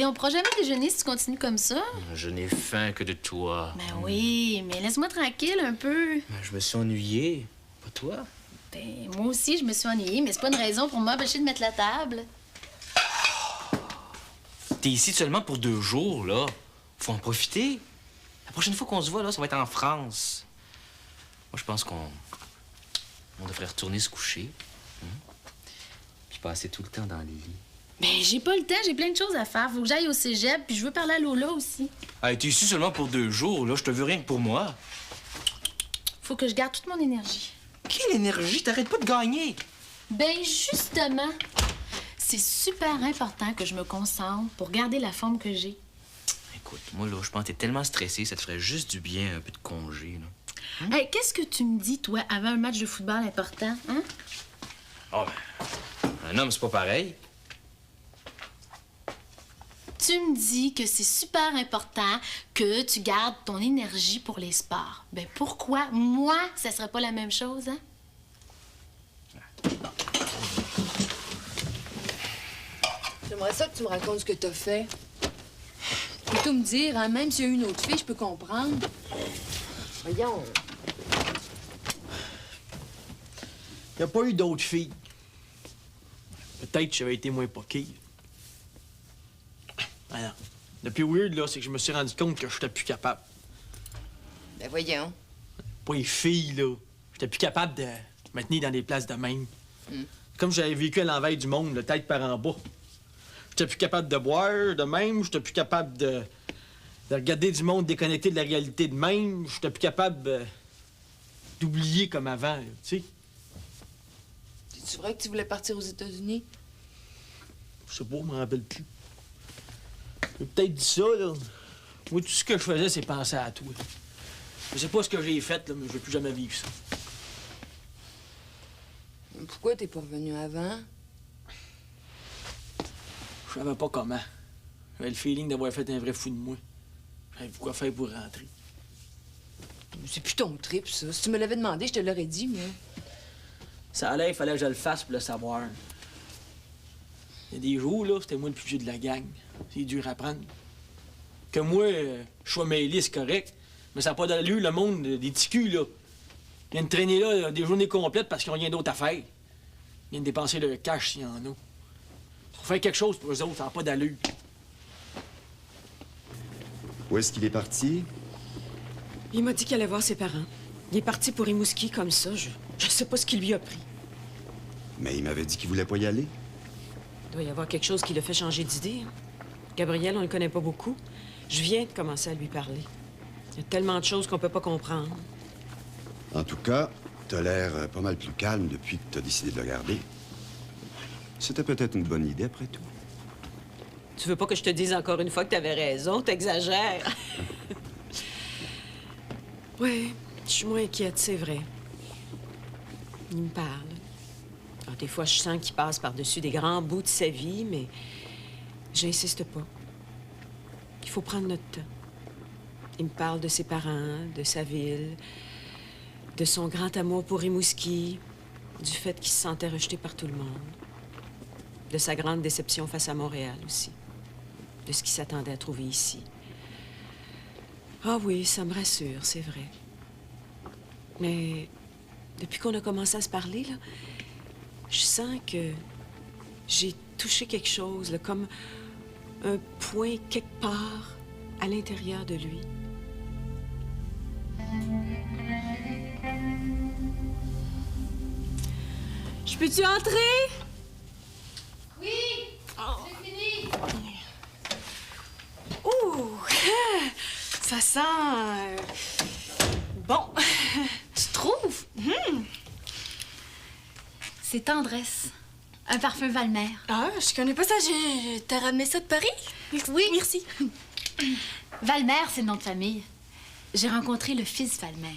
on pourra jamais déjeuner si tu continues comme ça. Je n'ai faim que de toi. Ben oui, mais laisse-moi tranquille un peu. Je me suis ennuyé. Pas toi? Ben, moi aussi, je me suis ennuyée, mais c'est pas une raison pour m'empêcher de mettre la table. T'es ici seulement pour 2 jours, là. Faut en profiter. La prochaine fois qu'on se voit, là, ça va être en France. Moi, je pense qu'on devrait retourner se coucher. Puis passer tout le temps dans le lit. Ben, j'ai pas le temps, j'ai plein de choses à faire. Faut que j'aille au cégep, puis je veux parler à Lola aussi. Hey, t'es ici seulement pour 2 jours, là. Je te veux rien que pour moi. Faut que je garde toute mon énergie. Quelle énergie? T'arrêtes pas de gagner. Ben, justement, c'est super important que je me concentre pour garder la forme que j'ai. Écoute, moi, là, je pense que t'es tellement stressé, ça te ferait juste du bien, un peu de congé, là. Hey, qu'est-ce que tu me dis, toi, avant un match de football important, hein? Oh, ben, un homme, c'est pas pareil. Tu me dis que c'est super important que tu gardes ton énergie pour les sports. Ben, pourquoi, moi, ça serait pas la même chose, hein? J'aimerais ça que tu me racontes ce que t'as fait. Plutôt me dire, hein, même s'il y a une autre fille, je peux comprendre. Voyons. Il n'y a pas eu d'autres filles. Peut-être que j'avais été moins poquille. Ah non. Le plus weird, là, c'est que je me suis rendu compte que j'étais plus capable. Ben voyons. Pas les filles, là. J'étais plus capable de me tenir dans des places de même. Comme j'avais vécu à l'envers du monde, la tête par en bas. J'étais plus capable de boire de même. J'étais plus capable de regarder du monde déconnecté de la réalité de même. J'étais plus capable d'oublier comme avant, là, tu sais. C'est vrai que tu voulais partir aux États-Unis? Je sais pas, je m'en rappelle plus. J'ai peut-être dit ça, là. Moi, tout ce que je faisais, c'est penser à toi. Je sais pas ce que j'ai fait, là, mais je veux plus jamais vivre ça. Pourquoi t'es pas revenu avant? Je savais pas comment. J'avais le feeling d'avoir fait un vrai fou de moi. J'avais quoi faire pour rentrer. C'est plus ton trip, ça. Si tu me l'avais demandé, je te l'aurais dit, moi. Ça allait, il fallait que je le fasse pour le savoir. Il y a des jours, là, c'était moi le plus vieux de la gang. C'est dur à prendre. Que moi, je sois mêlé, c'est correct. Mais ça n'a pas d'allure, le monde, des petits culs, là. Ils viennent traîner là des journées complètes parce qu'ils n'ont rien d'autre à faire. Ils viennent dépenser leur cash s'il y en a. Faut faire quelque chose pour eux autres, ça n'a pas d'allure. Où est-ce qu'il est parti? Il m'a dit qu'il allait voir ses parents. Il est parti pour Rimouski comme ça. Je sais pas ce qui lui a pris. Mais il m'avait dit qu'il voulait pas y aller. Il doit y avoir quelque chose qui le fait changer d'idée. Hein. Gabriel, on le connaît pas beaucoup. Je viens de commencer à lui parler. Il y a tellement de choses qu'on peut pas comprendre. En tout cas, t'as l'air pas mal plus calme depuis que t'as décidé de le garder. C'était peut-être une bonne idée, après tout. Tu veux pas que je te dise encore une fois que t'avais raison? T'exagères. Oui, je suis moins inquiète, c'est vrai. Il me parle. Alors, des fois, je sens qu'il passe par-dessus des grands bouts de sa vie, mais j'insiste pas. Il faut prendre notre temps. Il me parle de ses parents, de sa ville, de son grand amour pour Rimouski, du fait qu'il se sentait rejeté par tout le monde, de sa grande déception face à Montréal aussi, de ce qu'il s'attendait à trouver ici. Ah oui, ça me rassure, c'est vrai. Mais depuis qu'on a commencé à se parler, là, je sens que j'ai touché quelque chose, là, comme un point quelque part à l'intérieur de lui. Je peux-tu entrer? Oui! J'ai fini! Ouh! Ça sent... bon. Tu trouves? C'est tendresse. Un parfum Valmer. Ah, je connais pas ça. T'as ramené ça de Paris? Oui. Merci. Valmer, c'est le nom de famille. J'ai rencontré le fils Valmer.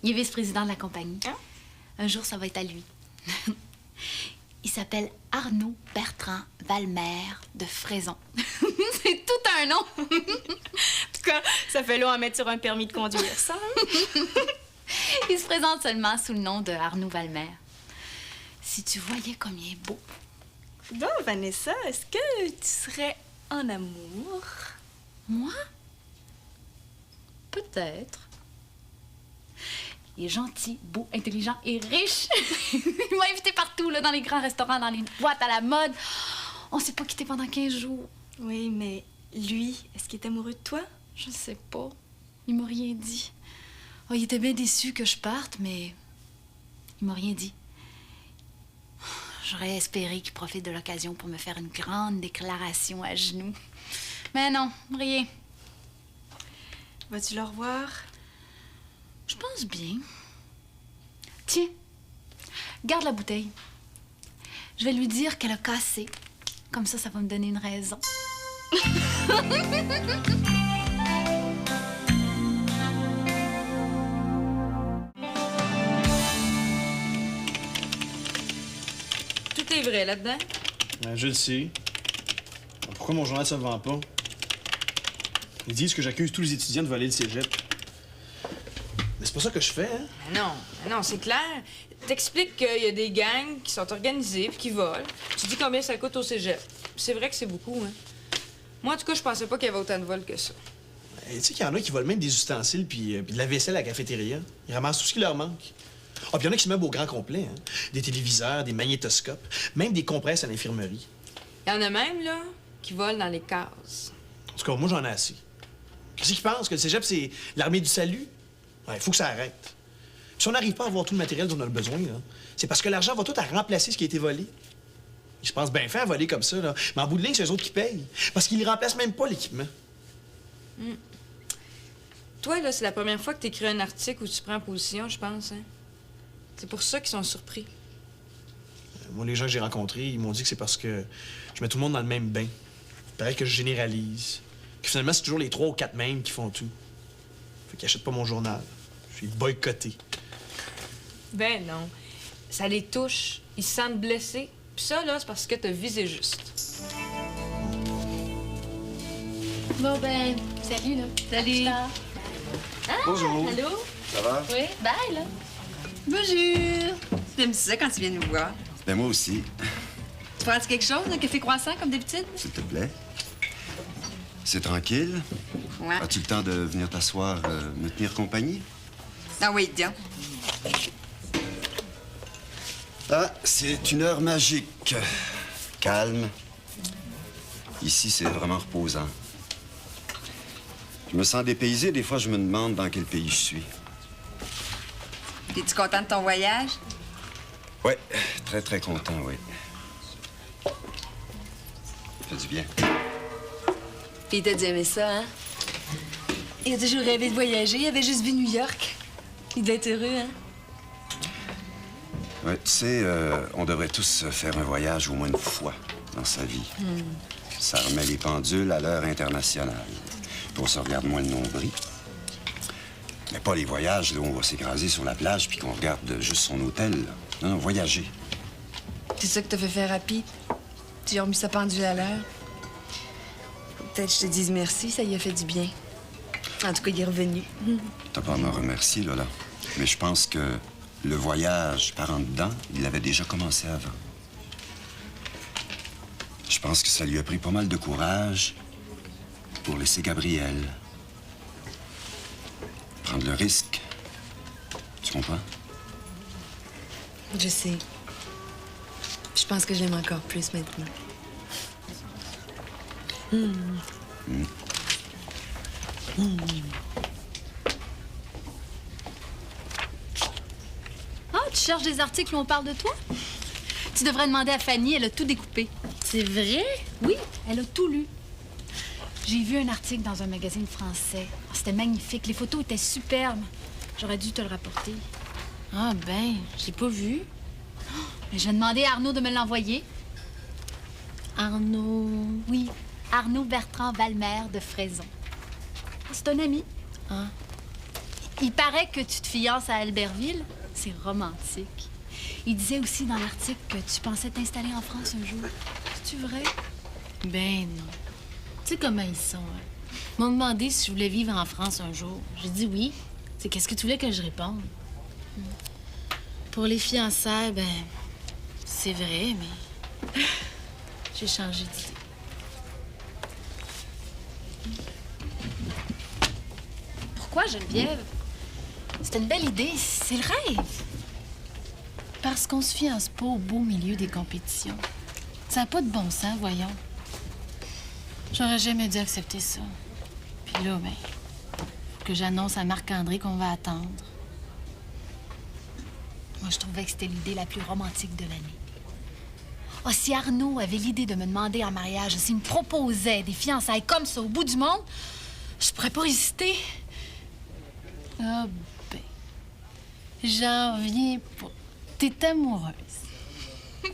Il est vice-président de la compagnie. Hein? Un jour, ça va être à lui. Il s'appelle Arnaud Bertrand Valmer de Fraison. C'est tout un nom. En tout cas, ça fait long à mettre sur un permis de conduire, ça. Il se présente seulement sous le nom de Arnaud Valmer. Si tu voyais comme il est beau. Bon, Vanessa, est-ce que tu serais en amour. Moi? Peut-être. Il est gentil, beau, intelligent et riche. Il m'a invité partout, là, dans les grands restaurants, dans les boîtes à la mode. On s'est pas quitté pendant 15 jours. Oui, mais lui, est-ce qu'il est amoureux de toi? Je sais pas. Il m'a rien dit. Oh, il était bien déçu que je parte, mais il m'a rien dit. J'aurais espéré qu'il profite de l'occasion pour me faire une grande déclaration à genoux. Mais non, rien. Vas-tu le revoir? Je pense bien. Tiens, garde la bouteille. Je vais lui dire qu'elle a cassé. Comme ça va me donner une raison. Tout est vrai là-dedans? Ben, je le sais. Pourquoi mon journal ne se vend pas? Ils disent que j'accuse tous les étudiants de voler le cégep. Mais c'est pas ça que je fais, hein? Non, c'est clair. T'expliques qu'il y a des gangs qui sont organisés puis qui volent. Tu dis combien ça coûte au cégep. C'est vrai que c'est beaucoup, hein? Moi, en tout cas, je pensais pas qu'il y avait autant de vols que ça. Tu sais qu'il y en a qui volent même des ustensiles puis de la vaisselle à la cafétéria. Ils ramassent tout ce qui leur manque. Ah, puis il y en a qui se meublent au grand complet, hein? Des téléviseurs, des magnétoscopes, même des compresses à l'infirmerie. Il y en a même, là, qui volent dans les cases. En tout cas, moi, j'en ai assez. Qu'est-ce qu'ils pensent? Que le cégep, c'est l'armée du salut? Ouais, il faut que ça arrête. Puis si on n'arrive pas à avoir tout le matériel dont on a besoin, là, c'est parce que l'argent va tout à remplacer ce qui a été volé. Ils se pensent bien fait à voler comme ça, là. Mais en bout de ligne, c'est eux autres qui payent. Parce qu'ils ne remplacent même pas l'équipement. Toi, là, c'est la première fois que t'écris un article où tu prends position, je pense, hein? C'est pour ça qu'ils sont surpris. Moi, les gens que j'ai rencontrés, ils m'ont dit que c'est parce que je mets tout le monde dans le même bain. Il paraît que je généralise. Que finalement, c'est toujours les 3 ou 4 mêmes qui font tout. Fait qu'ils achètent pas mon journal. Je suis boycotté. Ben non. Ça les touche. Ils se sentent blessés. Puis ça, là, c'est parce que t'as visé juste. Bon, ben, salut, là. Salut. Bonjour. Allô? Ça va? Oui, bye, là. Bonjour. Tu aimes ça quand tu viens nous voir? Ben moi aussi, Tu prends quelque chose, un café croissant comme d'habitude? s'il te plaît. C'est tranquille? Ouais. As-tu le temps de venir t'asseoir, me tenir compagnie? Ah oui, tiens. Ah, c'est une heure magique. Calme. Ici, c'est vraiment reposant. Je me sens dépaysé. Des fois, je me demande dans quel pays je suis. Es-tu content de ton voyage? Oui, très, très content, oui. Ça fait du bien. Puis t'as dû aimer ça, hein? Il a toujours rêvé de voyager, il avait juste vu New York. Il devait être heureux, hein? Oui, tu sais, on devrait tous faire un voyage au moins une fois dans sa vie. Ça remet les pendules à l'heure internationale. Puis on se regarde moins le nombril. Mais pas les voyages là, où on va s'écraser sur la plage puis qu'on regarde juste son hôtel. Là. Non, voyager. C'est ça que t'as fait faire à Pete? Tu lui as remis sa pendule à l'heure? Faut peut-être que je te dise merci, ça lui a fait du bien. En tout cas, il est revenu. T'as pas à me remercier, Lola. Mais je pense que le voyage par en dedans, il avait déjà commencé avant. Je pense que ça lui a pris pas mal de courage pour laisser Gabriel. Prendre le risque. Tu comprends? Je sais. Je pense que je l'aime encore plus maintenant. Ah, tu cherches des articles où on parle de toi? Tu devrais demander à Fanny, elle a tout découpé. C'est vrai? Oui, elle a tout lu. J'ai vu un article dans un magazine français. Oh, c'était magnifique, les photos étaient superbes. J'aurais dû te le rapporter. Ah ben, j'ai pas vu. Mais j'ai demandé à Arnaud de me l'envoyer. Arnaud... Oui, Arnaud Bertrand Valmer de Fraison. C'est un ami. Ah. Il paraît que tu te fiances à Albertville. C'est romantique. Il disait aussi dans l'article que tu pensais t'installer en France un jour. C'est-tu vrai? Ben non. Tu sais comment ils sont, hein? Ils m'ont demandé si je voulais vivre en France un jour. J'ai dit oui. C'est qu'est-ce que tu voulais que je réponde? Pour les fiançailles, ben... c'est vrai, mais... j'ai changé d'idée. Pourquoi, Geneviève? C'est une belle idée. C'est le rêve. Parce qu'on se fiance pas au beau milieu des compétitions. Ça n'a pas de bon sens, voyons. J'aurais jamais dû accepter ça. Puis là, ben, faut que j'annonce à Marc-André qu'on va attendre. Moi, je trouvais que c'était l'idée la plus romantique de l'année. Ah, si Arnaud avait l'idée de me demander en mariage, s'il me proposait des fiançailles comme ça au bout du monde, je pourrais pas résister. Ah ben, j'en reviens pas. T'es amoureuse.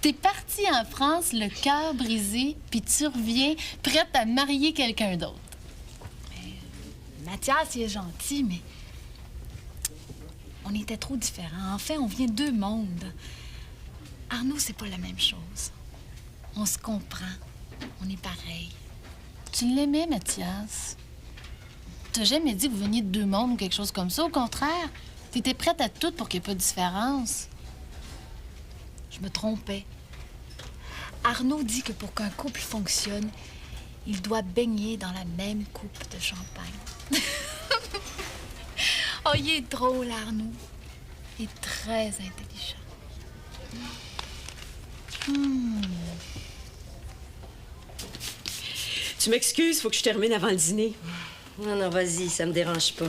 T'es partie en France, le cœur brisé, puis tu reviens prête à marier quelqu'un d'autre. Mathias, il est gentil, mais on était trop différents. En fait, on vient deux mondes. Arnaud, c'est pas la même chose. On se comprend. On est pareil. Tu l'aimais, Mathias? T'as jamais dit que vous veniez de deux mondes ou quelque chose comme ça. Au contraire, t'étais prête à tout pour qu'il n'y ait pas de différence. Je me trompais. Arnaud dit que pour qu'un couple fonctionne, il doit baigner dans la même coupe de champagne. Oh, il est drôle, Arnaud. Il est très intelligent. Tu m'excuses, faut que je termine avant le dîner. Non, non, vas-y, ça me dérange pas.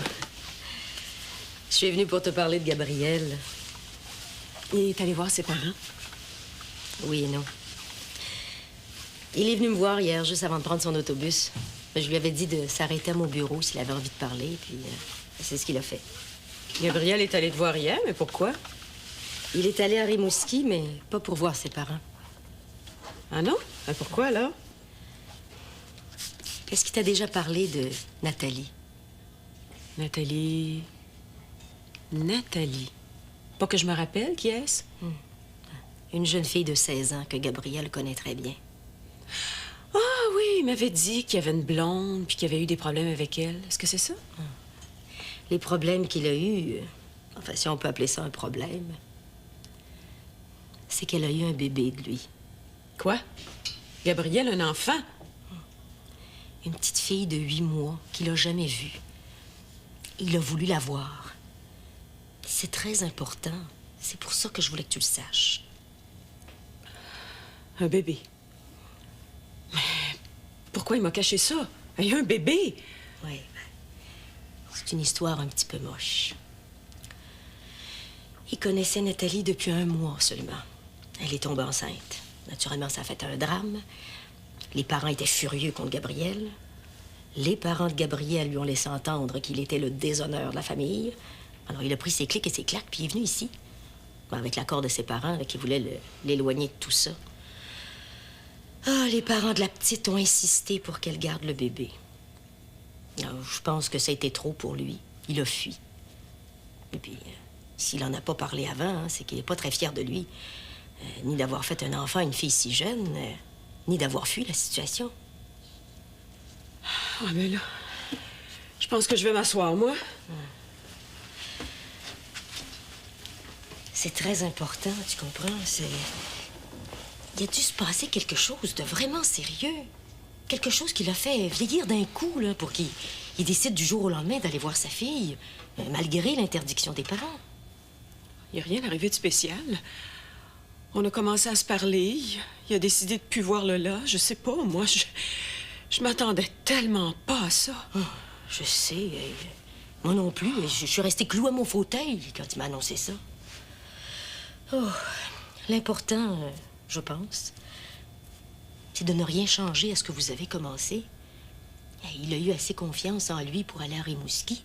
Je suis venue pour te parler de Gabriel. Il est allé voir ses parents? Oui et non. Il est venu me voir hier, juste avant de prendre son autobus. Je lui avais dit de s'arrêter à mon bureau s'il avait envie de parler, puis c'est ce qu'il a fait. Gabriel est allé te voir hier, mais pourquoi? Il est allé à Rimouski, mais pas pour voir ses parents. Ah non? Ben pourquoi, alors? Est-ce qu'il t'a déjà parlé de Nathalie? Nathalie... Nathalie. Pas que je me rappelle, qui est-ce? Une jeune fille de 16 ans que Gabriel connaît très bien. Ah oui, il m'avait dit qu'il y avait une blonde puis qu'il y avait eu des problèmes avec elle. Est-ce que c'est ça? Les problèmes qu'il a eus, enfin, si on peut appeler ça un problème, c'est qu'elle a eu un bébé de lui. Quoi? Gabriel, un enfant? Une petite fille de 8 mois qu'il n'a jamais vue. Il a voulu la voir. C'est très important. C'est pour ça que je voulais que tu le saches. Un bébé? Mais pourquoi il m'a caché ça? Il y a un bébé? Oui. C'est une histoire un petit peu moche. Il connaissait Nathalie depuis 1 mois seulement. Elle est tombée enceinte. Naturellement, ça a fait un drame. Les parents étaient furieux contre Gabriel. Les parents de Gabriel lui ont laissé entendre qu'il était le déshonneur de la famille. Alors, il a pris ses clics et ses claques, puis il est venu ici. Avec l'accord de ses parents, là, qui voulaient l'éloigner de tout ça. Ah, les parents de la petite ont insisté pour qu'elle garde le bébé. Alors, je pense que ça a été trop pour lui. Il a fui. Et puis, s'il en a pas parlé avant, hein, c'est qu'il est pas très fier de lui. Ni d'avoir fait un enfant à une fille si jeune, ni d'avoir fui la situation. Ah, mais là, je pense que je vais m'asseoir, moi. C'est très important, tu comprends? Il a dû se passer quelque chose de vraiment sérieux. Quelque chose qui l'a fait vieillir d'un coup, là, pour qu'il décide du jour au lendemain d'aller voir sa fille, malgré l'interdiction des parents. Il n'y a rien arrivé de spécial. On a commencé à se parler. Il a décidé de plus voir Lola. Je sais pas, moi, je m'attendais tellement pas à ça. Oh, je sais. Moi non plus. Je suis restée clouée à mon fauteuil quand il m'a annoncé ça. Oh, l'important, je pense, c'est de ne rien changer à ce que vous avez commencé. Il a eu assez confiance en lui pour aller à Rimouski.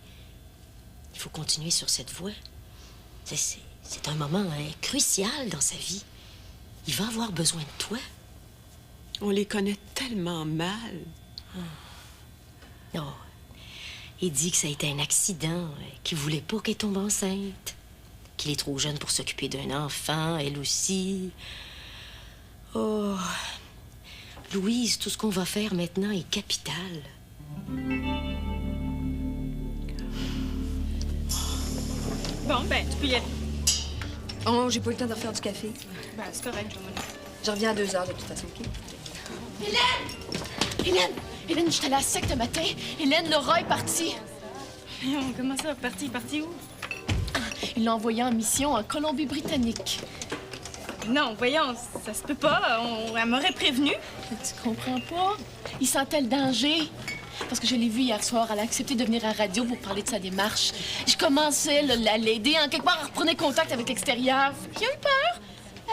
Il faut continuer sur cette voie. C'est un moment crucial dans sa vie. Il va avoir besoin de toi. On les connaît tellement mal. Non. Il dit que ça a été un accident, qu'il voulait pas qu'elle tombe enceinte, qu'il est trop jeune pour s'occuper d'un enfant, elle aussi. Oh, Louise, tout ce qu'on va faire maintenant est capital. Bon, ben, tu peux y aller. Oh, j'ai pas eu le temps de refaire du café. Ben, c'est correct, je vais m'en aller. Je reviens à 2 heures de toute façon, OK? Hélène, Hélène, j'étais à la secte le matin. Hélène, Laura est partie. Comment ça, parti où? Il l'a envoyé en mission en Colombie-Britannique. Non, voyons, ça se peut pas. Elle m'aurait prévenu. Tu comprends pas? Il sentait le danger. Parce que je l'ai vue hier soir, elle a accepté de venir à la radio pour parler de sa démarche. Je commençais à l'aider. En quelque part, elle reprenait contact avec l'extérieur. Il a eu peur.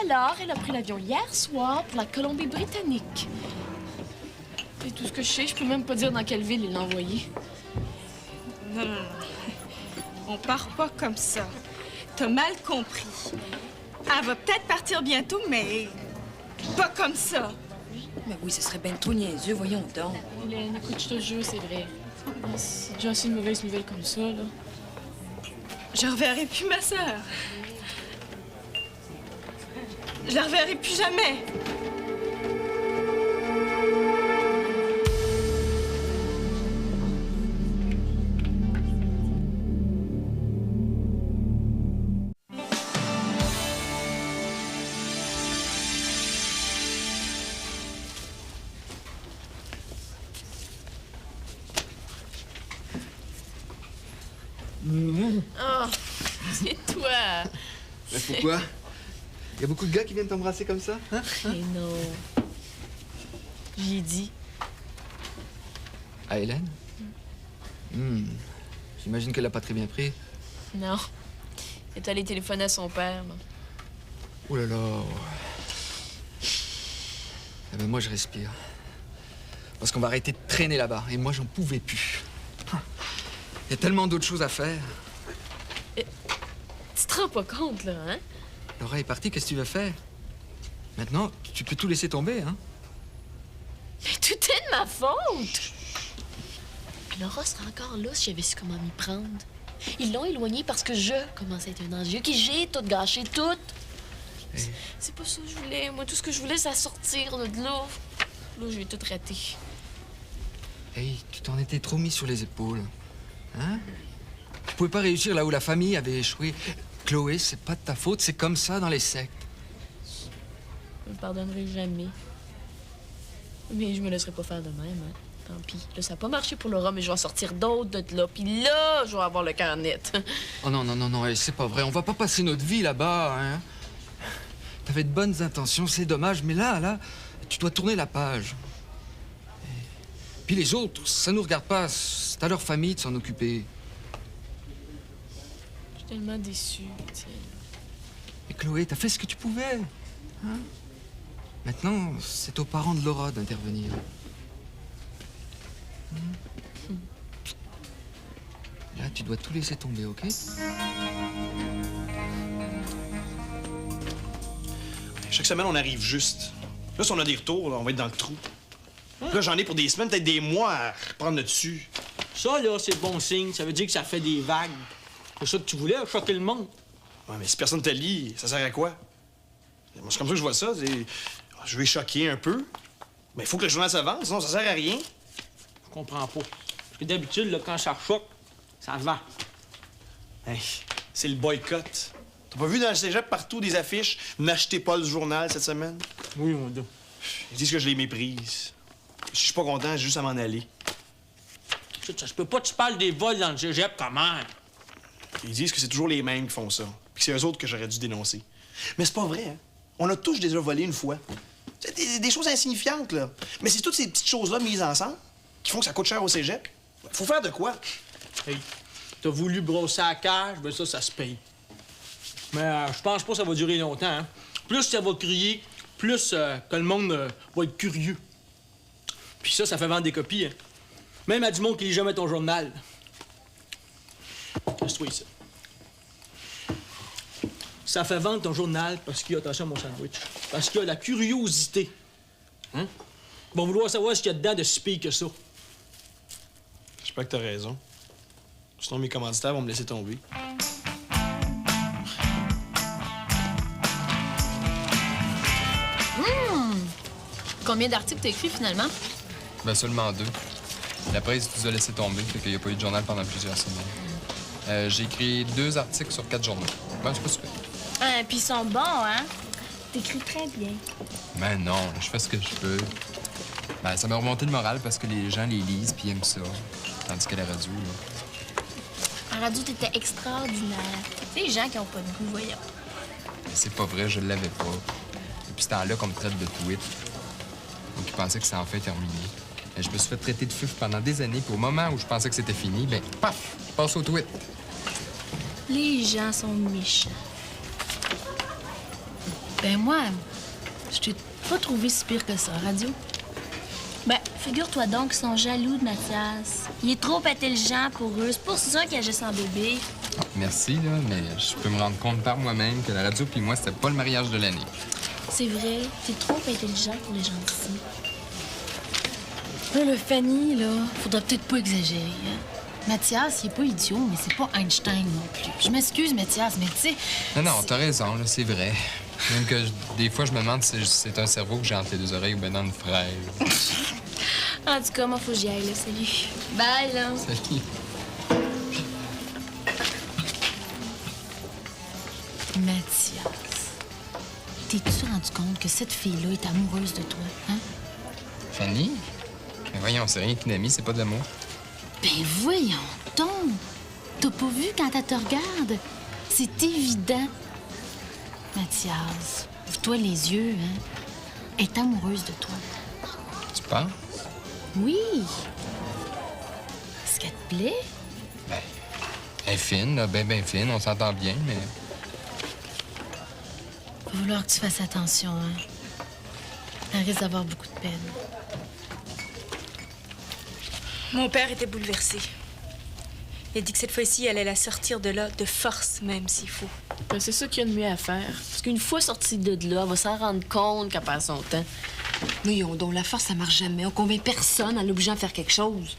Alors, elle a pris l'avion hier soir pour la Colombie-Britannique. C'est tout ce que je sais. Je peux même pas dire dans quelle ville il l'a envoyé. Non. On part pas comme ça. T'as mal compris. Elle va peut-être partir bientôt, mais pas comme ça. Mais oui, ce serait bien trop niaiseux, voyons donc. Hélène, écoute, je te jure, c'est vrai. C'est déjà assez une mauvaise nouvelle comme ça, là. Je reverrai plus ma sœur. Je la reverrai plus jamais. Oh, c'est toi. Mais pourquoi? Il y a beaucoup de gars qui viennent t'embrasser comme ça, hein? Mais non. J'ai dit. Ah, Hélène? J'imagine qu'elle l'a pas très bien pris. Non. Elle est allée téléphoner à son père. Là. Oh là là. Eh ben, moi, je respire. Parce qu'on va arrêter de traîner là-bas. Et moi, j'en pouvais plus. Il y a tellement d'autres choses à faire. Tu te rends pas compte, là, hein? Laura est partie, qu'est-ce que tu veux faire? Maintenant, tu peux tout laisser tomber, hein? Mais tout est de ma faute! Laura serait encore là si j'avais su comment m'y prendre. Ils l'ont éloignée parce que je commençais à être un enjeu, qui j'ai tout gâché, tout. C'est pas ça que je voulais. Moi, tout ce que je voulais, c'est sortir de là. Là, j'ai tout raté. Hey, tu t'en étais trop mis sur les épaules. Hein? Tu pouvais pas réussir là où la famille avait échoué. Chloé, c'est pas de ta faute, c'est comme ça dans les sectes. Je me pardonnerai jamais. Mais je me laisserai pas faire de même, hein. Tant pis. Là, ça a pas marché pour Laura, mais je vais en sortir d'autres de là. Puis là, je vais avoir le cœur net. Oh non, hey, c'est pas vrai. On va pas passer notre vie là-bas, hein? T'avais de bonnes intentions, c'est dommage, mais là, tu dois tourner la page. Puis les autres, ça nous regarde pas. C'est à leur famille de s'en occuper. Je suis tellement déçue, tiens. Et Chloé, t'as fait ce que tu pouvais. Hein? Maintenant, c'est aux parents de Laura d'intervenir. Là, tu dois tout laisser tomber, OK? Chaque semaine, on arrive juste. Là, si on a des retours, là, on va être dans le trou. Là, j'en ai pour des semaines, peut-être des mois à reprendre le dessus. Ça, là, c'est bon signe. Ça veut dire que ça fait des vagues. C'est ça que tu voulais, choquer le monde. Ouais, mais si personne te lit, ça sert à quoi? Moi, c'est comme ça que je vois ça. Je vais choquer un peu. Mais il faut que le journal s'avance, sinon ça sert à rien. Je comprends pas. Parce que d'habitude, là, quand ça choque, ça vend. Hey, c'est le boycott. T'as pas vu dans le cégep partout des affiches « N'achetez pas le journal cette semaine » ? Oui, mon Dieu. Ils disent que je les méprise. Si je suis pas content, j'ai juste à m'en aller. Ça se peut pas que tu parles des vols dans le cégep, comment? Ils disent que c'est toujours les mêmes qui font ça. Puis que c'est eux autres que j'aurais dû dénoncer. Mais c'est pas vrai, hein? On a tous déjà volé une fois. C'est des choses insignifiantes, là. Mais c'est toutes ces petites choses-là mises ensemble qui font que ça coûte cher au cégep. Faut faire de quoi? Hey, t'as voulu brosser la cage, ben ça se paye. Mais je pense pas que ça va durer longtemps, hein? Plus ça va crier, plus que le monde va être curieux. Puis ça fait vendre des copies, hein? Même à du monde qui lit jamais ton journal. Laisse-toi ici. Ça fait vendre ton journal parce qu'il y a, attention à mon sandwich, parce qu'il y a la curiosité. Hein? Ils vont vouloir savoir ce qu'il y a dedans de si pire que ça. J'espère que t'as raison. Sinon, mes commanditaires vont me laisser tomber. Combien d'articles t'as écrit finalement? Ben seulement 2. La presse nous a laissé tomber, fait qu'il n'y a pas eu de journal pendant plusieurs semaines. J'ai écrit 2 articles sur 4 journaux. Ben, c'est pas super. Ah, puis ils sont bons, hein? T'écris très bien. Ben non, là, je fais ce que je peux. Ben, ça m'a remonté le moral parce que les gens les lisent puis aiment ça. Tandis qu'à la radio, là... En radio, t'étais extraordinaire. C'est les gens qui ont pas de goût, voyons. Mais c'est pas vrai, je l'avais pas. Depuis ce temps-là qu'on me traite de tweet. Donc, ils pensaient que c'était enfin terminé. Et je me suis fait traiter de fuf pendant des années, puis au moment où je pensais que c'était fini, ben, paf, je passe au tweet. Les gens sont méchants. Ben moi, je t'ai pas trouvé si pire que ça, radio. Ben, figure-toi donc qu'ils sont jaloux de Mathias. Il est trop intelligent pour eux. C'est pour ça qu'il agit sans bébé. Merci, là, mais je peux me rendre compte par moi-même que la radio puis moi, c'était pas le mariage de l'année. C'est vrai, t'es trop intelligent pour les gens d'ici. Là, le Fanny, là, faudrait peut-être pas exagérer, hein? Mathias, il est pas idiot, mais c'est pas Einstein non plus. Je m'excuse, Mathias, mais tu sais... Non, t'as raison, là, c'est vrai. Même que des fois, je me demande si c'est un cerveau que j'ai entre les deux oreilles ou bien dans une fraise. En tout cas, moi, faut que j'y aille, là. Salut. Bye, là. Salut. Mathias, t'es-tu rendu compte que cette fille-là est amoureuse de toi, hein? Fanny? Mais voyons, c'est rien qu'une amie, c'est pas de l'amour. Ben voyons donc! T'as pas vu quand elle te regarde? C'est évident. Mathias, ouvre-toi les yeux, hein? Elle est amoureuse de toi. Tu penses? Oui. Est-ce qu'elle te plaît? Ben, elle est fine, là, ben fine, on s'entend bien, mais... Va falloir que tu fasses attention, hein? Elle risque d'avoir beaucoup de peine. Mon père était bouleversé. Il a dit que cette fois-ci, elle allait la sortir de là de force, même s'il faut. Ben, c'est ça qu'il y a de mieux à faire. Parce qu'une fois sortie de là, elle va s'en rendre compte qu'elle perd son temps. Voyons donc, la force, ça marche jamais. On convainc personne en l'obligeant à faire quelque chose.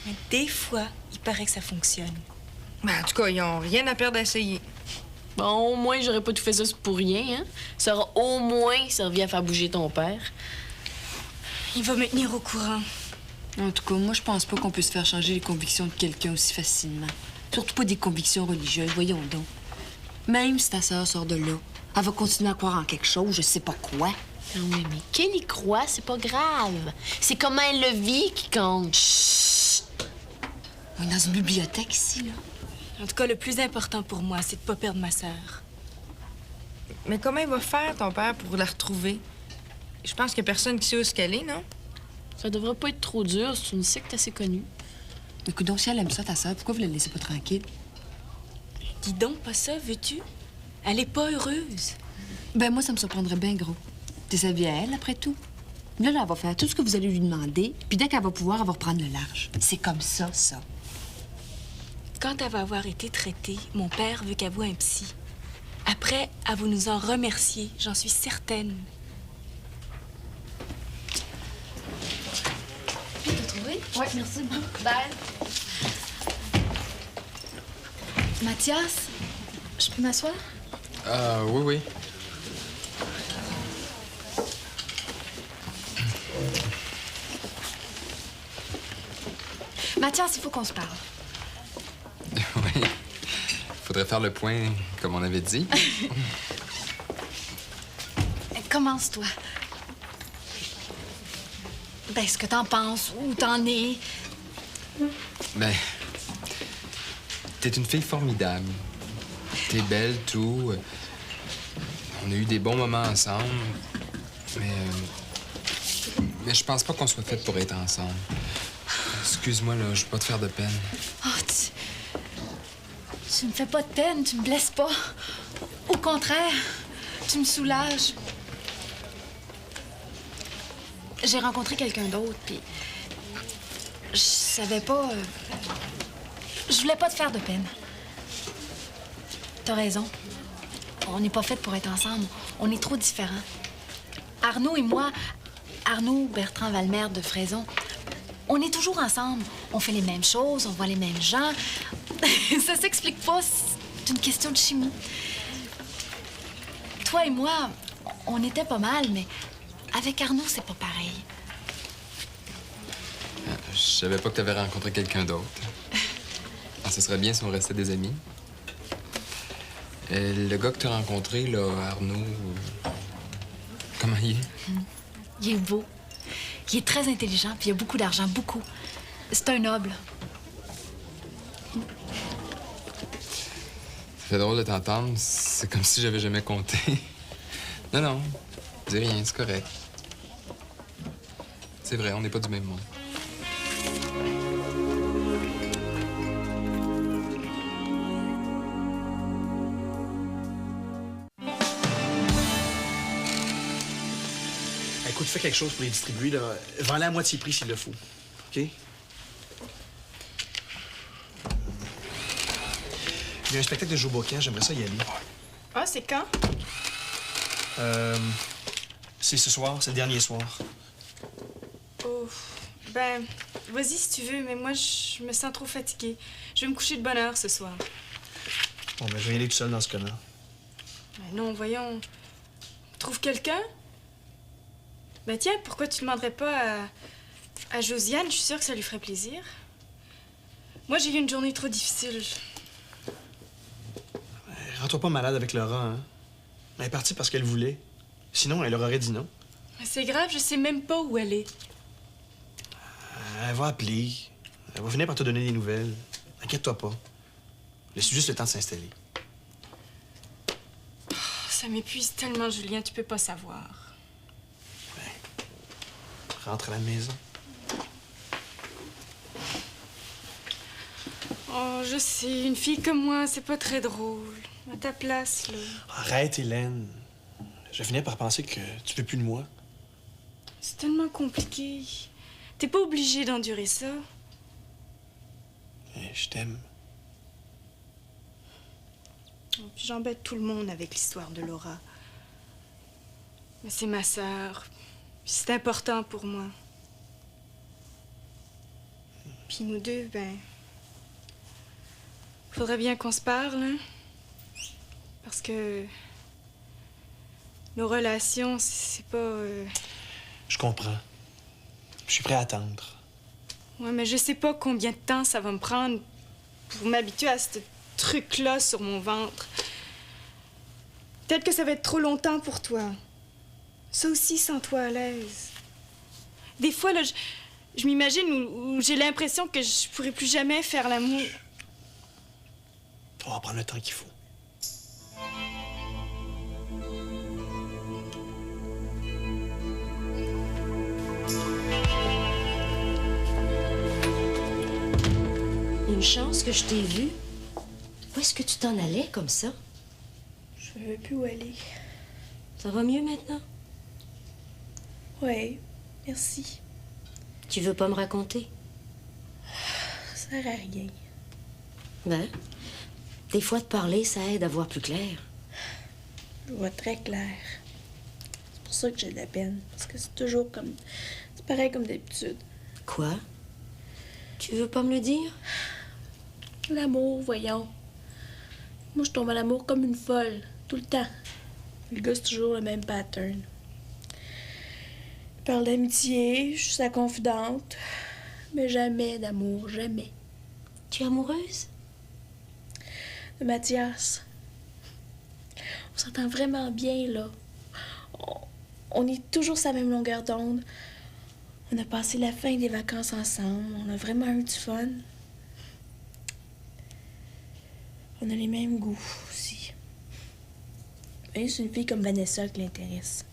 Mais des fois, il paraît que ça fonctionne. Ben, en tout cas, ils ont rien à perdre d'essayer. Bon, au moins, j'aurais pas tout fait ça pour rien, hein? Ça aura au moins servi à faire bouger ton père. Il va me tenir au courant. En tout cas, moi, je pense pas qu'on puisse faire changer les convictions de quelqu'un aussi facilement. Surtout pas des convictions religieuses, voyons donc. Même si ta sœur sort de là, elle va continuer à croire en quelque chose, je sais pas quoi. Ah oui, mais qu'elle y croit, c'est pas grave. C'est comment elle le vit qui compte. Chut! On est dans une bibliothèque ici, là. En tout cas, le plus important pour moi, c'est de pas perdre ma sœur. Mais comment il va faire, ton père, pour la retrouver? Je pense qu'il y a personne qui sait où qu'elle est, non? Ça devrait pas être trop dur, c'est une secte assez connue. Écoute donc, si elle aime ça, ta sœur, pourquoi vous la laissez pas tranquille? Dis donc pas ça, veux-tu? Elle est pas heureuse. Ben, moi, ça me surprendrait bien gros. T'es sa vie à elle, après tout. Là, elle va faire tout ce que vous allez lui demander, puis dès qu'elle va pouvoir, elle va reprendre le large. C'est comme ça, ça. Quand elle va avoir été traitée, mon père veut qu'elle voie un psy. Après, elle va nous en remercier, j'en suis certaine. Puis, t'as trouvé? Oui, merci. Bye. Mathias, je peux m'asseoir? Oui. Mathias, il faut qu'on se parle. Oui. Faudrait faire le point, comme on avait dit. Commence-toi. Ben, ce que t'en penses, où t'en es. Ben, t'es une fille formidable. T'es belle, tout. On a eu des bons moments ensemble. Mais je pense pas qu'on soit fait pour être ensemble. Excuse-moi, là, je veux pas te faire de peine. Oh, tu me fais pas de peine, tu me blesses pas. Au contraire, tu me soulages. J'ai rencontré quelqu'un d'autre, puis je savais pas... Je voulais pas te faire de peine. T'as raison. On n'est pas fait pour être ensemble. On est trop différents. Arnaud et moi, Arnaud Bertrand Valmer de Fraison, on est toujours ensemble. On fait les mêmes choses, on voit les mêmes gens. Ça s'explique pas, c'est une question de chimie. Toi et moi, on était pas mal, mais avec Arnaud, c'est pas pareil. Je savais pas que t'avais rencontré quelqu'un d'autre. Ce serait bien si on restait des amis. Le gars que t'as rencontré, là, Arnaud, comment il est? Il est beau. Il est très intelligent, puis il a beaucoup d'argent, beaucoup. C'est un noble. fait drôle de t'entendre. C'est comme si j'avais jamais compté. Non, non. Dis rien, c'est correct. C'est vrai, on n'est pas du même monde. Écoute, fais quelque chose pour les distribuer, là. Vends-les à moitié prix s'il le faut. OK? Il y a un spectacle de Joe Bocan, j'aimerais ça y aller. Ah, c'est quand? C'est ce soir, c'est le dernier soir. Oh, ben, vas-y si tu veux, mais moi, je me sens trop fatiguée. Je vais me coucher de bonne heure ce soir. Bon, ben, je vais y aller tout seul dans ce cas-là. Ben non, voyons. Trouve quelqu'un? Ben tiens, pourquoi tu demanderais pas à Josiane? Je suis sûre que ça lui ferait plaisir. Moi, j'ai eu une journée trop difficile. Rends-toi pas malade avec Laura, hein? Elle est partie parce qu'elle voulait. Sinon, elle leur aurait dit non. C'est grave, je sais même pas où elle est. Elle va appeler. Elle va finir par te donner des nouvelles. Inquiète-toi pas. Laisse juste le temps de s'installer. Oh, ça m'épuise tellement, Julien, tu peux pas savoir. Rentre à la maison. Oh, je sais, une fille comme moi, c'est pas très drôle. À ta place, là. Arrête, Hélène. Je finis par penser que tu veux plus de moi. C'est tellement compliqué. T'es pas obligé d'endurer ça. Mais je t'aime. Oh, puis j'embête tout le monde avec l'histoire de Laura. Mais c'est ma sœur. Puis c'est important pour moi. Puis nous deux, ben... faudrait bien qu'on se parle, hein? Parce que... nos relations, c'est pas... Je comprends. Je suis prêt à attendre. Ouais, mais je sais pas combien de temps ça va me prendre pour m'habituer à ce truc-là sur mon ventre. Peut-être que ça va être trop longtemps pour toi. Ça aussi, sens-toi à l'aise. Des fois, là, je m'imagine où j'ai l'impression que je pourrais plus jamais faire l'amour. On va prendre le temps qu'il faut. Une chance que je t'ai vu. Où est-ce que tu t'en allais comme ça? Je savais plus où aller. Ça va mieux maintenant? Oui, merci. Tu veux pas me raconter? Ça sert à rien. Ben, des fois de parler, ça aide à voir plus clair. Je vois très clair. C'est pour ça que j'ai de la peine. Parce que c'est toujours comme... c'est pareil comme d'habitude. Quoi? Tu veux pas me le dire? L'amour, voyons. Moi, je tombe à l'amour comme une folle, tout le temps. Le gars, c'est toujours le même pattern. Il parle d'amitié, je suis sa confidente, mais jamais d'amour, jamais. Tu es amoureuse? De Mathias. On s'entend vraiment bien, là. On est toujours sur la même longueur d'onde. On a passé la fin des vacances ensemble. On a vraiment eu du fun. On a les mêmes goûts aussi. Mais c'est une fille comme Vanessa qui l'intéresse.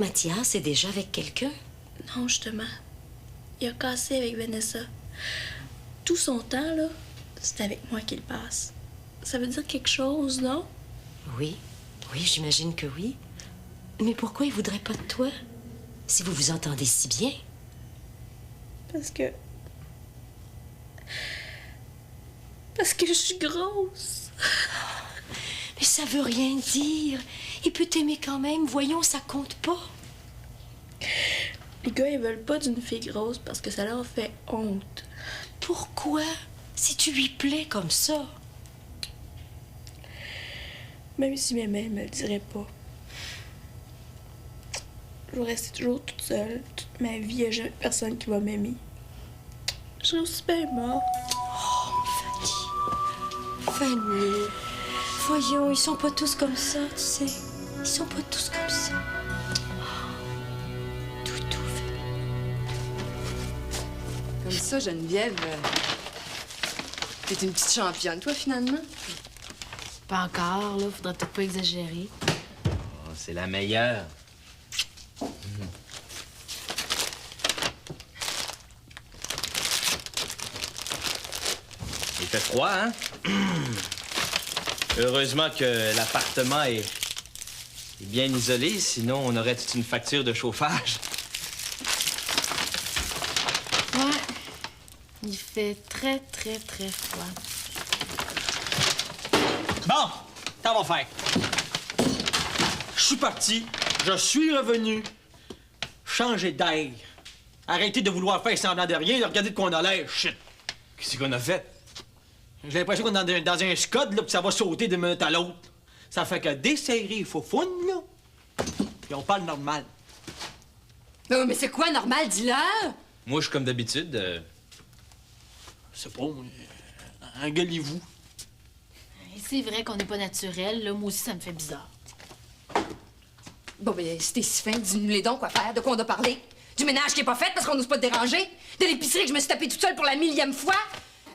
Mathias est déjà avec quelqu'un? Non, justement. Il a cassé avec Vanessa. Tout son temps, là, c'est avec moi qu'il passe. Ça veut dire quelque chose, non? Oui. Oui, j'imagine que oui. Mais pourquoi il voudrait pas de toi? Si vous vous entendez si bien. Parce que je suis grosse. Mais ça veut rien dire. Il peut t'aimer quand même. Voyons, ça compte pas. Les gars, ils veulent pas d'une fille grosse parce que ça leur fait honte. Pourquoi? Si tu lui plais comme ça. Même si m'aimait, elle me le dirait pas. Je vais rester toujours toute seule. Toute ma vie, il n'y a jamais personne qui va m'aimer. Je serais aussi bien morte. Oh, Fanny. Voyons, ils sont pas tous comme ça, tu sais. Ils sont pas tous comme ça. Toutou, Fanny. Comme ça, Geneviève, T'es une petite championne, toi, finalement? Pas encore, là. Faudrait peut-être pas exagérer. Oh, c'est la meilleure. Il fait froid, hein? Heureusement que l'appartement est bien isolé, sinon on aurait toute une facture de chauffage. Ouais. Il fait très, très, très froid. Bon, ça va faire. Je suis parti, je suis revenu. Changer d'air. Arrêtez de vouloir faire semblant de rien et regardez de quoi on a l'air, shit. Qu'est-ce qu'on a fait? J'ai l'impression qu'on est dans un scud, là, puis ça va sauter d'une minute à l'autre. Ça fait que desserrer il faut fun, là. Puis on parle normal. Non, mais c'est quoi normal, dis-le? Moi, je suis comme d'habitude. C'est pas, engueulez-vous. C'est vrai qu'on n'est pas naturel, là. Moi aussi, ça me fait bizarre. Bon, ben, si t'es si fin, dis-nous les dons quoi faire, de quoi on doit parler. Du ménage qui est pas fait parce qu'on n'ose pas te déranger. De l'épicerie que je me suis tapée toute seule pour la 1000e fois.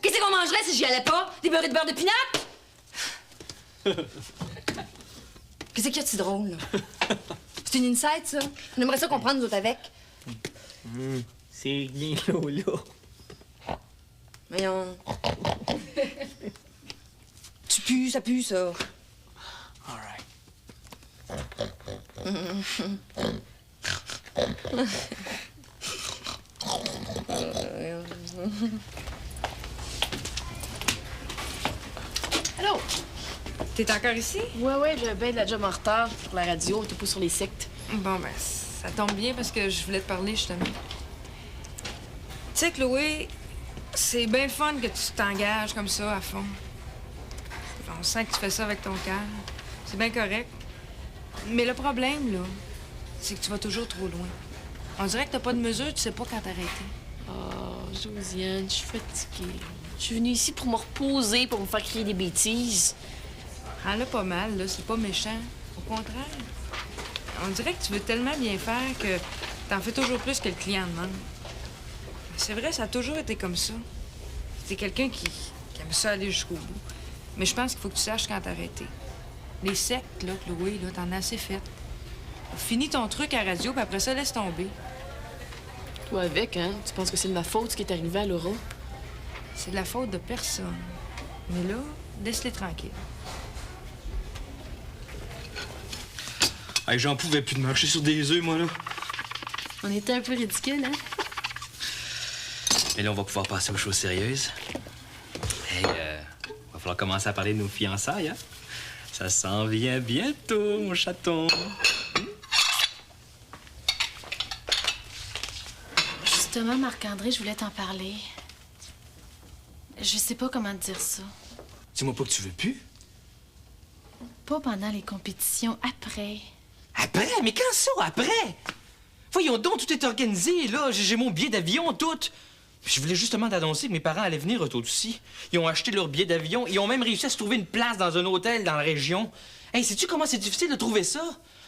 Qu'est-ce qu'on mangerait si j'y allais pas? Des beurrés de beurre de pinot? Qu'est-ce qu'il y a de si drôle, là? C'est une insight, ça. On aimerait ça comprendre, nous autres, avec. C'est rien, Lola. Voyons. Tu pues, ça pue, ça. All right. Allô? T'es encore ici? Ouais, j'ai bien de la job en retard pour la radio. T'es pas sur les sectes. Bon, ben, ça tombe bien parce que je voulais te parler, justement. Tu sais, Chloé, c'est bien le fun que tu t'engages comme ça, à fond. On sent que tu fais ça avec ton cœur. C'est bien correct. Mais le problème, là, c'est que tu vas toujours trop loin. On dirait que t'as pas de mesure, tu sais pas quand t'arrêter. Oh, Josiane, je suis fatiguée. Je suis venue ici pour me reposer, pour me faire crier des bêtises. Ah là, pas mal, là, c'est pas méchant. Au contraire. On dirait que tu veux tellement bien faire que t'en fais toujours plus que le client demande. C'est vrai, ça a toujours été comme ça. T'es quelqu'un qui aime ça aller jusqu'au bout. Mais je pense qu'il faut que tu saches quand t'arrêter. Les sectes, là, Chloé, là, t'en as assez fait. Finis ton truc à radio, puis après ça, laisse tomber. Toi avec, hein? Tu penses que c'est de ma faute ce qui est arrivé à Laura? C'est de la faute de personne. Mais là, laisse-les tranquilles. Hey, j'en pouvais plus de marcher sur des œufs, moi, là. On était un peu ridicule, hein? Et là, on va pouvoir passer aux choses sérieuses. Hey, va falloir commencer à parler de nos fiançailles, hein? Ça s'en vient bientôt, mon chaton. Justement, Marc-André, je voulais t'en parler. Je sais pas comment te dire ça. Dis-moi pas que tu veux plus. Pas pendant les compétitions, après. Après? Mais quand ça, après? Voyons donc, tout est organisé, là. J'ai mon billet d'avion, tout. Puis je voulais justement t'annoncer que mes parents allaient venir, eux aussi. Ils ont acheté leur billet d'avion. Ils ont même réussi à se trouver une place dans un hôtel dans la région. Hey, sais-tu comment c'est difficile de trouver ça?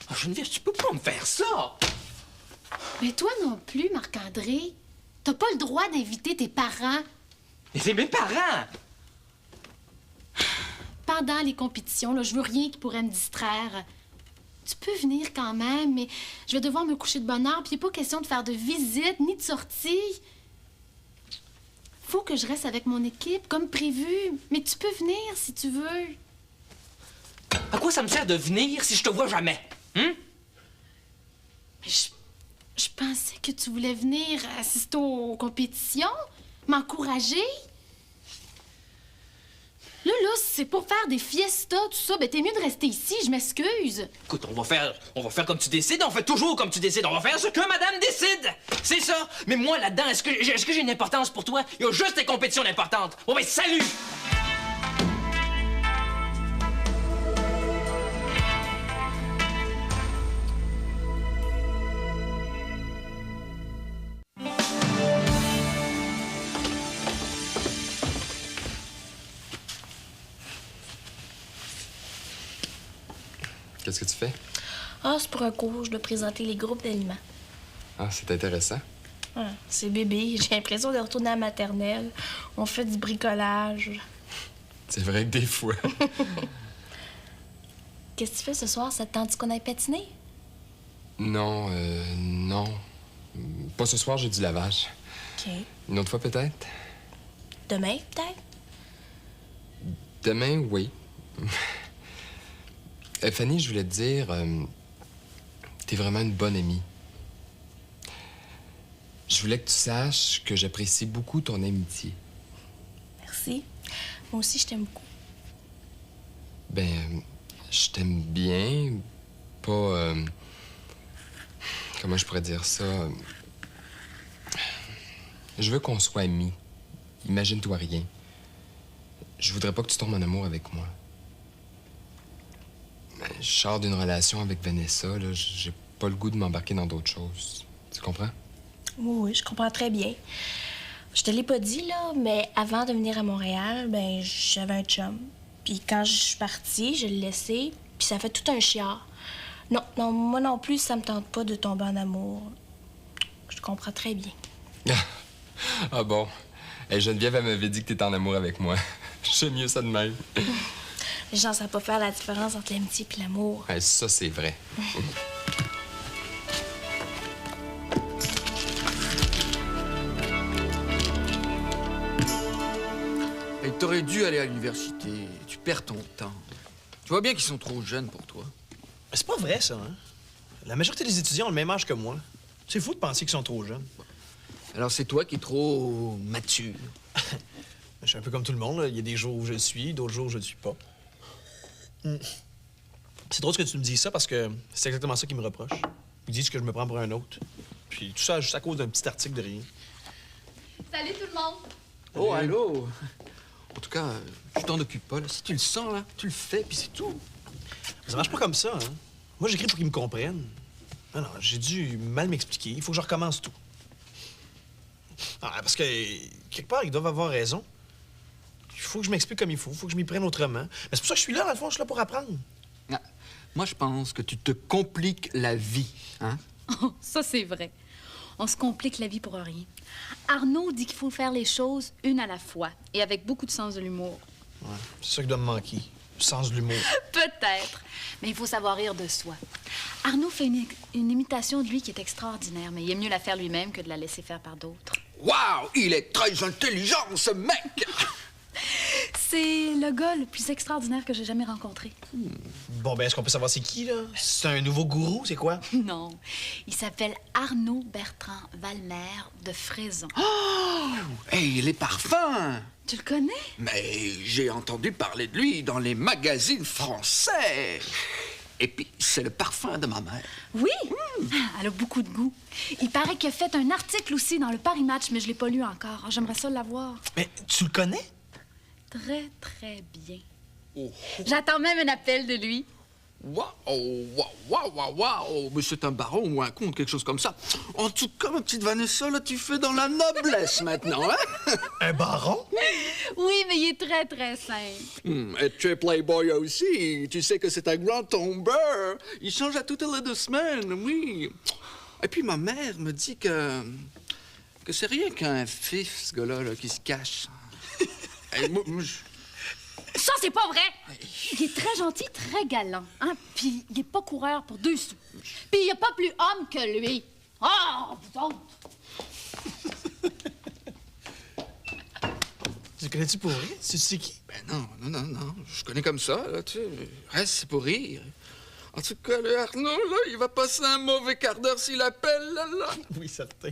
Oh, Geneviève, tu peux pas me faire ça! Mais toi non plus, Marc-André. T'as pas le droit d'inviter tes parents. Mais c'est mes parents! Pendant les compétitions, là, je veux rien qui pourrait me distraire. Tu peux venir quand même, mais je vais devoir me coucher de bonne heure, puis il n'est pas question de faire de visite ni de sortie. Faut que je reste avec mon équipe, comme prévu. Mais tu peux venir si tu veux. À quoi ça me sert de venir si je te vois jamais? Hein? Mais je pensais que tu voulais venir assister aux compétitions, m'encourager. Là, c'est pour faire des fiestas, tout ça. Ben, t'es mieux de rester ici, je m'excuse. Écoute, on va faire comme tu décides. On fait toujours comme tu décides. On va faire ce que madame décide. C'est ça. Mais moi, là-dedans, est-ce que j'ai une importance pour toi? Il y a juste des compétitions importantes. Bon, ben, salut! Qu'est-ce que tu fais? Ah, c'est pour un cours, je dois présenter les groupes d'aliments. Ah, c'est intéressant. Ah, c'est bébé, j'ai l'impression de retourner à la maternelle. On fait du bricolage. C'est vrai que des fois. Qu'est-ce que tu fais ce soir? Ça te tente qu'on aille patiner? Non, non. Pas ce soir, j'ai du lavage. OK. Une autre fois, peut-être? Demain, peut-être? Demain, oui. Fanny, je voulais te dire, t'es vraiment une bonne amie. Je voulais que tu saches que j'apprécie beaucoup ton amitié. Merci. Moi aussi, je t'aime beaucoup. Ben, je t'aime bien, pas... comment je pourrais dire ça? Je veux qu'on soit amis. Imagine-toi rien. Je voudrais pas que tu tombes en amour avec moi. Ben, je sors d'une relation avec Vanessa, là. J'ai pas le goût de m'embarquer dans d'autres choses. Tu comprends? Oui, je comprends très bien. Je te l'ai pas dit, là, mais avant de venir à Montréal, ben j'avais un chum. Puis quand je suis partie, je l'ai laissé, puis ça fait tout un chiard. Non, non, moi non plus, ça me tente pas de tomber en amour. Je comprends très bien. Ah bon? Hey, Geneviève, elle m'avait dit que t'étais en amour avec moi. J'aime mieux ça de même. Les gens savent pas faire la différence entre l'amitié et l'amour. Hey, ça, c'est vrai. Hey, t'aurais dû aller à l'université. Tu perds ton temps. Tu vois bien qu'ils sont trop jeunes pour toi. C'est pas vrai, ça, hein? La majorité des étudiants ont le même âge que moi. C'est fou de penser qu'ils sont trop jeunes. Alors c'est toi qui es trop mature. Je suis un peu comme tout le monde, là. Il y a des jours où je le suis, d'autres jours où je le suis pas. C'est drôle que tu me dises ça parce que c'est exactement ça qu'ils me reprochent. Ils disent que je me prends pour un autre. Puis tout ça juste à cause d'un petit article de rien. Salut tout le monde! Oh, allô? En tout cas, tu t'en occupes pas, là. Si tu le sens, là, tu le fais, puis c'est tout. Ça marche pas comme ça, hein? Moi, j'écris pour qu'ils me comprennent. Non, j'ai dû mal m'expliquer. Il faut que je recommence tout. Ah, parce que, quelque part, ils doivent avoir raison. Il faut que je m'explique comme il faut que je m'y prenne autrement. Mais c'est pour ça que je suis là, dans le fond, je suis là pour apprendre. Ah, moi, je pense que tu te compliques la vie, hein? Oh, ça, c'est vrai. On se complique la vie pour rien. Arnaud dit qu'il faut faire les choses une à la fois et avec beaucoup de sens de l'humour. Ouais, c'est ça qui doit me manquer. Le sens de l'humour. Peut-être, mais il faut savoir rire de soi. Arnaud fait une imitation de lui qui est extraordinaire, mais il est mieux la faire lui-même que de la laisser faire par d'autres. Waouh! Il est très intelligent, ce mec! C'est le gars le plus extraordinaire que j'ai jamais rencontré. Bon, ben, est-ce qu'on peut savoir c'est qui, là? C'est un nouveau gourou, c'est quoi? Non, il s'appelle Arnaud Bertrand Valmer de Fraison. Oh! Hey, les parfums! Tu le connais? Mais j'ai entendu parler de lui dans les magazines français. Et puis, c'est le parfum de ma mère. Oui? Elle a beaucoup de goût. Il paraît qu'il a fait un article aussi dans le Paris Match, mais je l'ai pas lu encore. J'aimerais ça l'avoir. Mais tu le connais? Très, très bien. Oh. J'attends même un appel de lui. Waouh! Mais c'est un baron ou un comte, quelque chose comme ça. En tout cas, ma petite Vanessa, là, tu fais dans la noblesse maintenant, hein? Un baron? Oui, mais il est très, très simple. Et tu es playboy aussi. Tu sais que c'est un grand tombeur. Il change à toutes les 2 semaines, oui. Et puis ma mère me dit que c'est rien qu'un fif, ce gars-là, là, qui se cache. Et moi, Ça, c'est pas vrai! Il est très gentil, très galant, hein? Puis il est pas coureur pour 2 sous. Puis il y a pas plus homme que lui. Oh, vous autres! Tu le connais-tu pour rire? Tu sais qui? Ben non. Je connais comme ça, là, tu sais. Reste, c'est pour rire. En tout cas, le Arnaud, là, il va passer un mauvais quart d'heure s'il appelle, là. Oui, certain.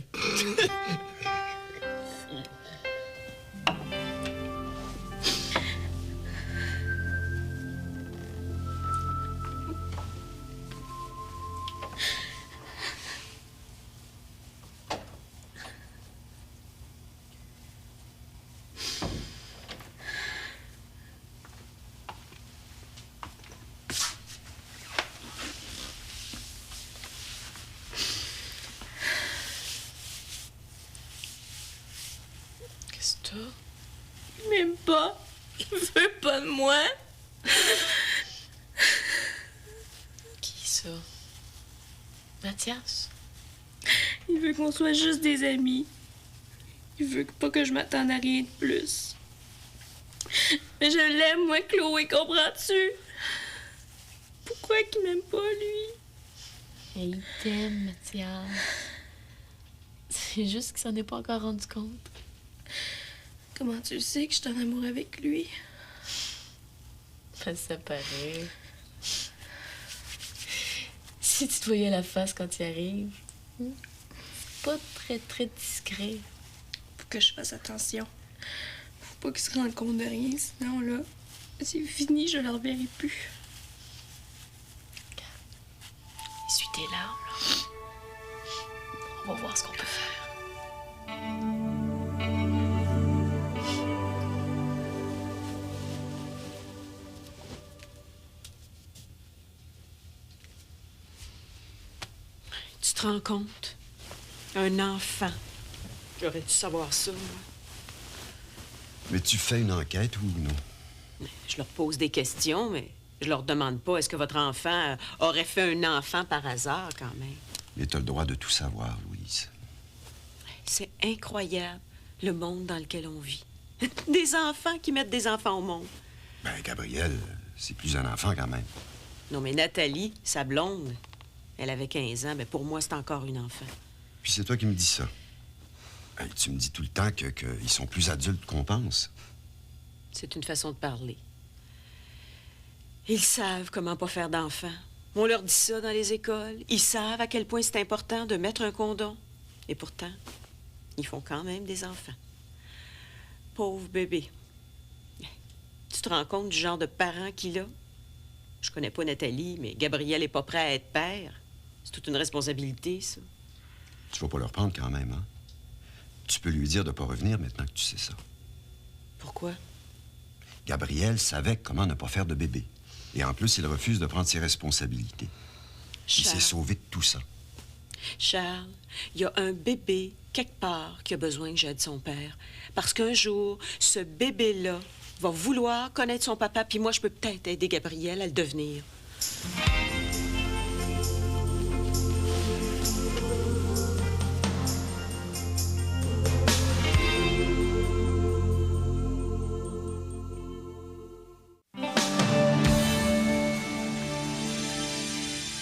Qu'est-ce que t'as? Il m'aime pas. Il veut pas de moi. Qui ça? Mathias? Il veut qu'on soit juste des amis. Il veut pas que je m'attende à rien de plus. Mais je l'aime, moi, Chloé, comprends-tu? Pourquoi qu'il m'aime pas, lui? Et il t'aime, Mathias. C'est juste qu'il s'en est pas encore rendu compte. Comment tu sais que je suis en amour avec lui? Ça paraît. Si tu te voyais la face quand il arrive, c'est pas très discret. Faut que je fasse attention. Faut pas qu'il se rende compte de rien, sinon là, c'est fini, je le reverrai plus. Essuie tes larmes, là. On va voir ce qu'on peut faire. Tu te rends compte? Un enfant. J'aurais dû savoir ça, moi. Mais tu fais une enquête ou non? Je leur pose des questions, mais je leur demande pas est-ce que votre enfant aurait fait un enfant par hasard, quand même. Mais t'as le droit de tout savoir, Louise. C'est incroyable, le monde dans lequel on vit. Des enfants qui mettent des enfants au monde. Ben, Gabriel, c'est plus un enfant quand même. Non, mais Nathalie, sa blonde, elle avait 15 ans, mais pour moi, c'est encore une enfant. Puis c'est toi qui me dis ça. Hey, tu me dis tout le temps qu'ils sont plus adultes qu'on pense. C'est une façon de parler. Ils savent comment pas faire d'enfants. On leur dit ça dans les écoles. Ils savent à quel point c'est important de mettre un condom. Et pourtant, ils font quand même des enfants. Pauvre bébé. Tu te rends compte du genre de parent qu'il a? Je connais pas Nathalie, mais Gabriel est pas prêt à être père. C'est toute une responsabilité, ça. Tu vas pas leur prendre quand même, hein? Tu peux lui dire de pas revenir maintenant que tu sais ça. Pourquoi? Gabriel savait comment ne pas faire de bébé. Et en plus, il refuse de prendre ses responsabilités. Il s'est sauvé de tout ça. Charles, il y a un bébé quelque part qui a besoin que j'aide son père. Parce qu'un jour, ce bébé-là va vouloir connaître son papa, puis moi, je peux peut-être aider Gabriel à le devenir.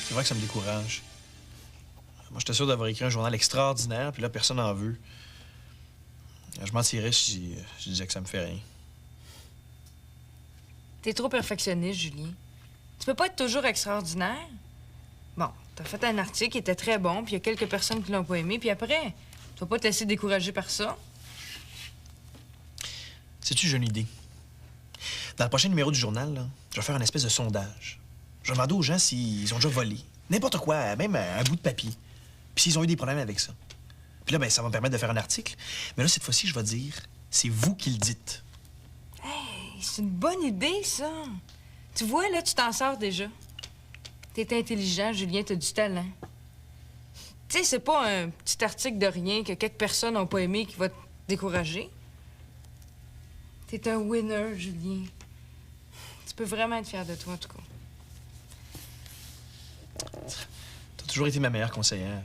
C'est vrai que ça me décourage. Moi, j'étais sûr d'avoir écrit un journal extraordinaire, puis là, personne n'en veut. Je mentirais si je disais que ça me fait rien. T'es trop perfectionniste, Julien. Tu peux pas être toujours extraordinaire. Bon, t'as fait un article qui était très bon, puis il y a quelques personnes qui l'ont pas aimé, puis après, tu vas pas te laisser décourager par ça. Sais-tu, j'ai une idée. Dans le prochain numéro du journal, là, je vais faire une espèce de sondage. Je vais demander aux gens s'ils ont déjà volé. N'importe quoi, même un bout de papier. Puis s'ils ont eu des problèmes avec ça. Puis là, ben, ça va me permettre de faire un article. Mais là, cette fois-ci, je vais dire, c'est vous qui le dites. Hey, c'est une bonne idée, ça. Tu vois, là, tu t'en sors déjà. T'es intelligent, Julien, t'as du talent. Tu sais, c'est pas un petit article de rien que quelques personnes n'ont pas aimé qui va te décourager. T'es un winner, Julien. Tu peux vraiment être fier de toi, en tout cas. T'as toujours été ma meilleure conseillère.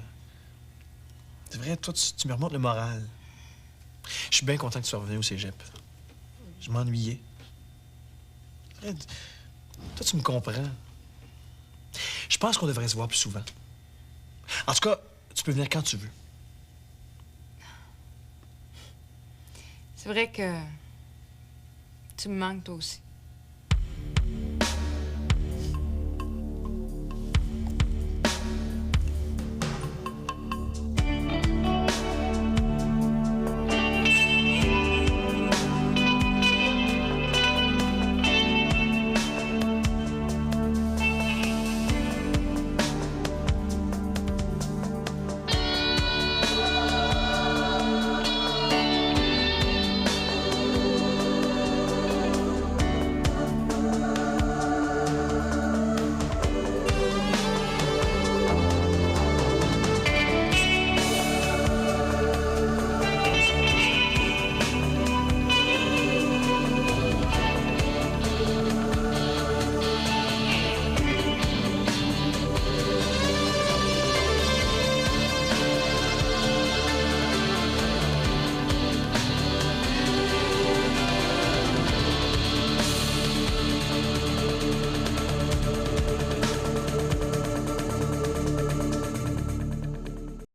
C'est vrai, toi, tu me remontes le moral. Je suis bien content que tu sois revenu au cégep. Je m'ennuyais. C'est vrai, toi, tu me comprends. Je pense qu'on devrait se voir plus souvent. En tout cas, tu peux venir quand tu veux. C'est vrai que tu me manques, toi aussi.